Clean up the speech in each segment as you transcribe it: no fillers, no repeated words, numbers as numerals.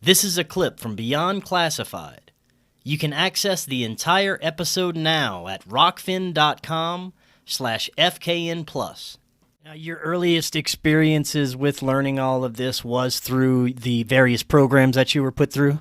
This is a clip from Beyond Classified. You can access the entire episode now at rockfin.com/FKN+. Now, your earliest experiences with learning all of this was through the various programs that you were put through?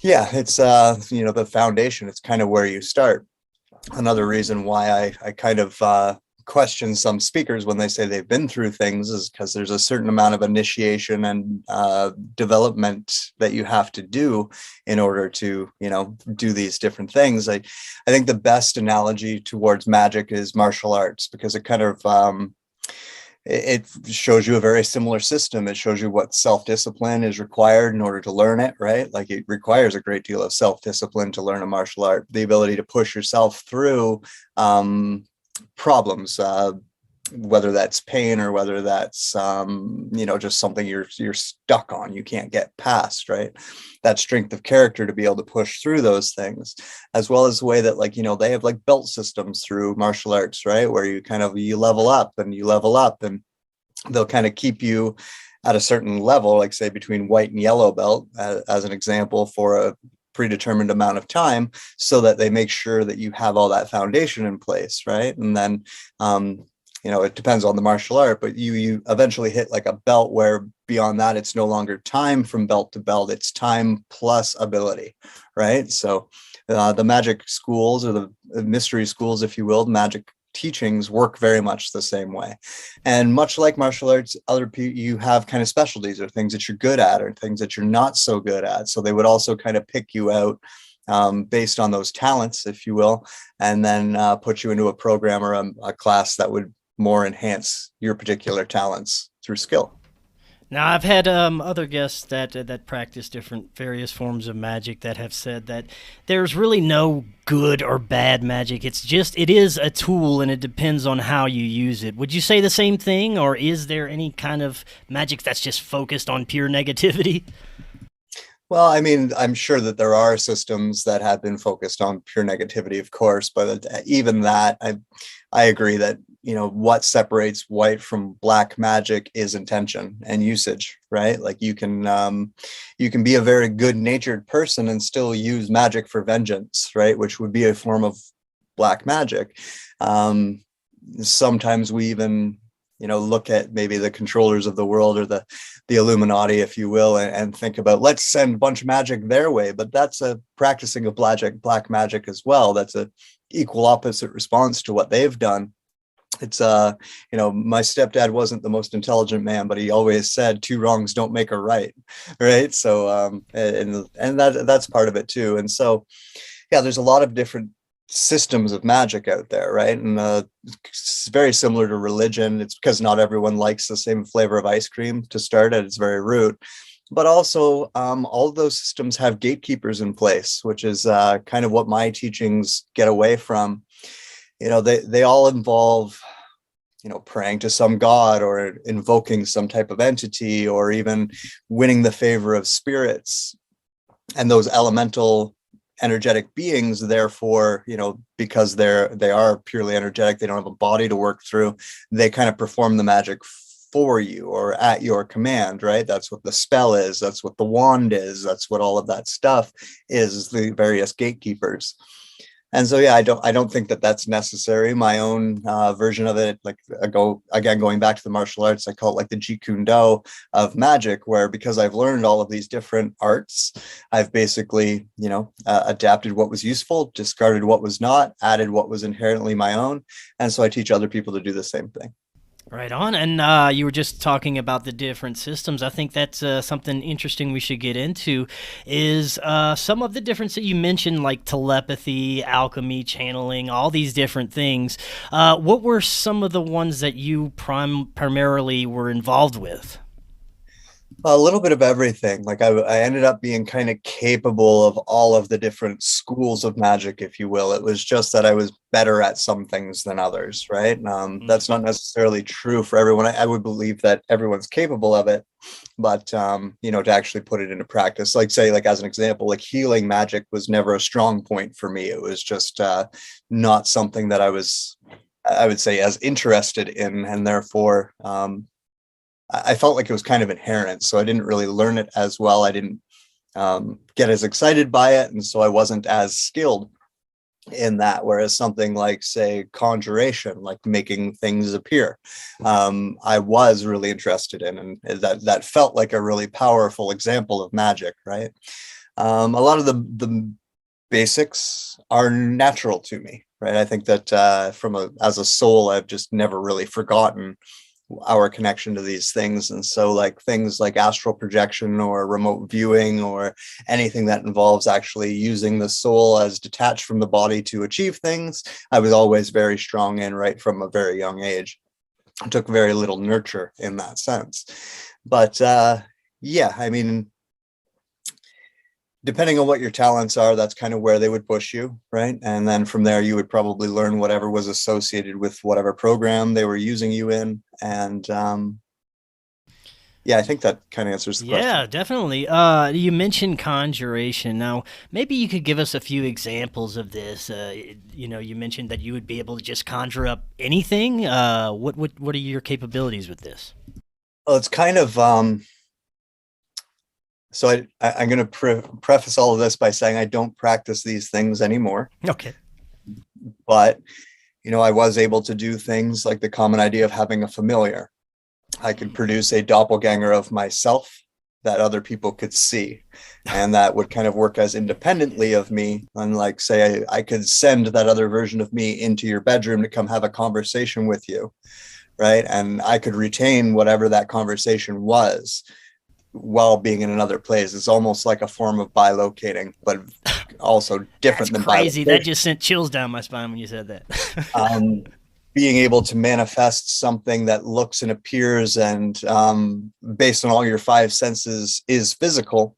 Yeah, it's the foundation. It's kind of where you start. Another reason why I kind of question some speakers when they say they've been through things is because there's a certain amount of initiation and development that you have to do in order to, do these different things. I think the best analogy towards magic is martial arts, because it kind of it shows you a very similar system. It shows you what self-discipline is required in order to learn it, right? Like, it requires a great deal of self-discipline to learn a martial art, the ability to push yourself through problems, whether that's pain or whether that's just something you're stuck on, you can't get past, right? That strength of character to be able to push through those things, as well as the way that, they have like belt systems through martial arts, right? Where you level up and they'll kind of keep you at a certain level, like say between white and yellow belt, as an example, for a predetermined amount of time, so that they make sure that you have all that foundation in place, right? And then it depends on the martial art, but you eventually hit like a belt where beyond that, it's no longer time from belt to belt, it's time plus ability, right? So the magic schools, or the mystery schools, if you will, magic teachings work very much the same way. And much like martial arts, other people, you have kind of specialties, or things that you're good at or things that you're not so good at. So they would also kind of pick you out based on those talents, if you will, and then put you into a program or a class that would more enhance your particular talents through skill. Now, I've had other guests that practice different various forms of magic that have said that there's really no good or bad magic. It is a tool, and it depends on how you use it. Would you say the same thing, or is there any kind of magic that's just focused on pure negativity? Well, I mean, I'm sure that there are systems that have been focused on pure negativity, of course, but even that, I agree that, what separates white from black magic is intention and usage, right? Like, you can be a very good-natured person and still use magic for vengeance, right? Which would be a form of black magic. Sometimes we even look at maybe the controllers of the world, or the Illuminati, if you will, and think about, let's send a bunch of magic their way. But that's a practicing of black magic as well. That's a equal opposite response to what they've done. It's my stepdad wasn't the most intelligent man, but he always said two wrongs don't make a right, right? So and that's part of it too. And so yeah, there's a lot of different systems of magic out there, right? And it's very similar to religion. It's because not everyone likes the same flavor of ice cream to start at its very root. But also, all of those systems have gatekeepers in place, which is kind of what my teachings get away from. They all involve, praying to some god, or invoking some type of entity, or even winning the favor of spirits. And those elemental energetic beings, therefore, because they are purely energetic, they don't have a body to work through, they kind of perform the magic for you, or at your command, right? That's what the spell is, that's what the wand is, that's what all of that stuff is, the various gatekeepers. And so yeah, I don't think that that's necessary. My own version of it, like, going back to the martial arts, I call it like the Jeet Kune Do of magic, where, because I've learned all of these different arts, I've basically adapted what was useful, discarded what was not, added what was inherently my own, and so I teach other people to do the same thing. Right on. And you were just talking about the different systems. I think that's something interesting we should get into, is some of the difference that you mentioned, like telepathy, alchemy, channeling, all these different things. What were some of the ones that you primarily were involved with? A little bit of everything. Like, I ended up being kind of capable of all of the different schools of magic, if you will. It was just that I was better at some things than others, right? That's not necessarily true for everyone. I would believe that everyone's capable of it, but to actually put it into practice, like, say, like, as an example, like, healing magic was never a strong point for me. It was just not something that I would say, as interested in, and therefore I felt like it was kind of inherent, so I didn't really learn it as well. I didn't get as excited by it, and so I wasn't as skilled in that. Whereas something like, say, conjuration, like making things appear, I was really interested in, and that felt like a really powerful example of magic, right? A lot of the basics are natural to me, right? I think that as a soul, I've just never really forgotten our connection to these things. And so like things like astral projection or remote viewing or anything that involves actually using the soul as detached from the body to achieve things, I was always very strong in right from a very young age. I took very little nurture in that sense. But yeah, I mean, depending on what your talents are, that's kind of where they would push you, right? And then from there, you would probably learn whatever was associated with whatever program they were using you in. And yeah, I think that kind of answers the question. Yeah, definitely. You mentioned conjuration. Now, maybe you could give us a few examples of this. You mentioned that you would be able to just conjure up anything. What are your capabilities with this? Well, it's kind of so I'm going to preface all of this by saying I don't practice these things anymore, Okay. but I was able to do things like the common idea of having a familiar. I could produce a doppelganger of myself that other people could see, and that would kind of work as independently of me. Unlike, say, I could send that other version of me into your bedroom to come have a conversation with you, right? And I could retain whatever that conversation was while being in another place. It's almost like a form of bilocating, but also That's different than crazy. That bilocation. just sent chills down my spine when you said that. Um, Being able to manifest something that looks and appears and based on all your five senses is physical,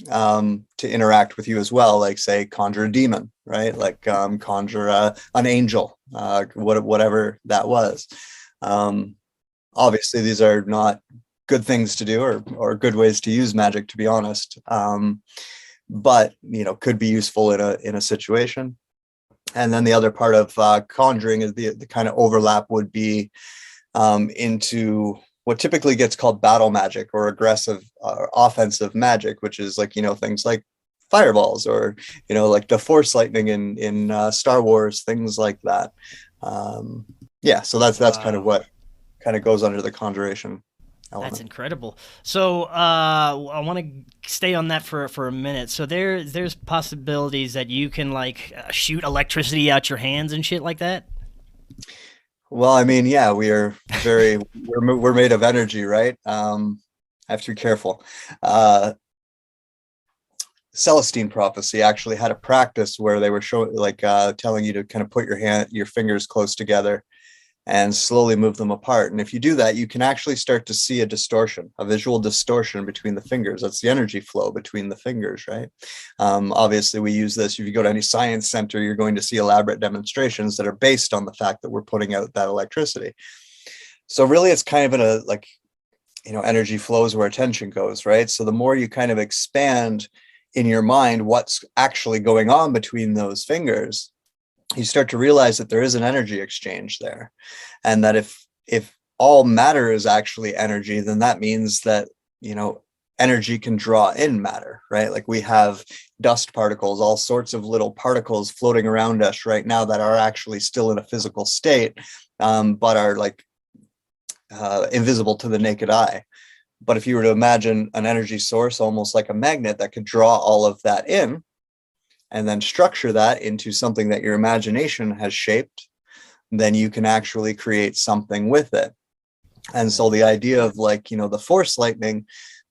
to interact with you as well, like say conjure a demon, right? Like conjure an angel, whatever that was. um, Obviously these are not good things to do, or good ways to use magic, to be honest, but could be useful in a situation. And then the other part of conjuring is the kind of overlap would be into what typically gets called battle magic or aggressive offensive magic, which is like, things like fireballs, or, like the force lightning in Star Wars, things like that. Yeah, so that's kind of Wow. what kind of goes under the conjuration That's element. incredible. So I want to stay on that for a minute. So there's possibilities that you can like shoot electricity out your hands and shit like that. Well, I mean, yeah, we're made of energy, right? I have to be careful. Uh, Celestine prophecy actually had a practice where they were showing, like, telling you to kind of put your fingers close together and slowly move them apart. And if you do that, you can actually start to see a visual distortion between the fingers. That's the energy flow between the fingers, right? Obviously, we use this. If you go to any science center, you're going to see elaborate demonstrations that are based on the fact that we're putting out that electricity. So really, it's kind of in a like, energy flows where attention goes, right? So the more you kind of expand in your mind what's actually going on between those fingers, you start to realize that there is an energy exchange there, and that if all matter is actually energy, then that means that energy can draw in matter, right? Like we have dust particles, all sorts of little particles floating around us right now that are actually still in a physical state, but are like invisible to the naked eye. But if you were to imagine an energy source almost like a magnet that could draw all of that in, and then structure that into something that your imagination has shaped, then you can actually create something with it. And so the idea of like, the force lightning,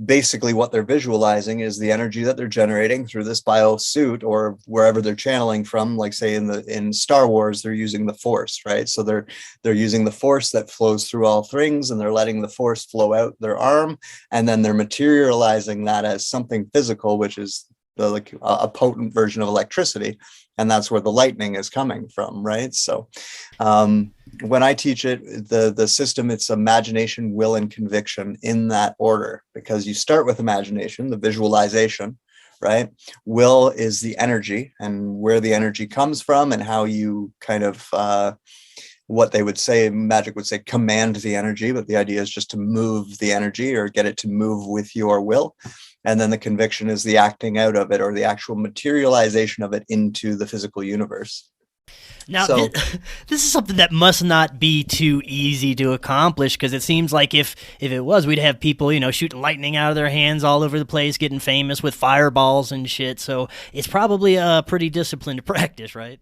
basically what they're visualizing is the energy that they're generating through this bio suit or wherever they're channeling from. Like say in Star Wars, they're using the force, right? So they're using the force that flows through all things, and they're letting the force flow out their arm, and then they're materializing that as something physical, which is like a potent version of electricity, and that's where the lightning is coming from, right? So when I teach it, the system, it's imagination, will, and conviction in that order, because you start with imagination, the visualization, right? Will is the energy and where the energy comes from, and how you kind of what they would say, magic would say, command the energy, but the idea is just to move the energy or get it to move with your will. and then the conviction is the acting out of it, or the actual materialization of it into the physical universe. Now, So this is something that must not be too easy to accomplish, because it seems like if it was, we'd have people, shooting lightning out of their hands all over the place, getting famous with fireballs and shit. So it's probably a pretty disciplined practice, right?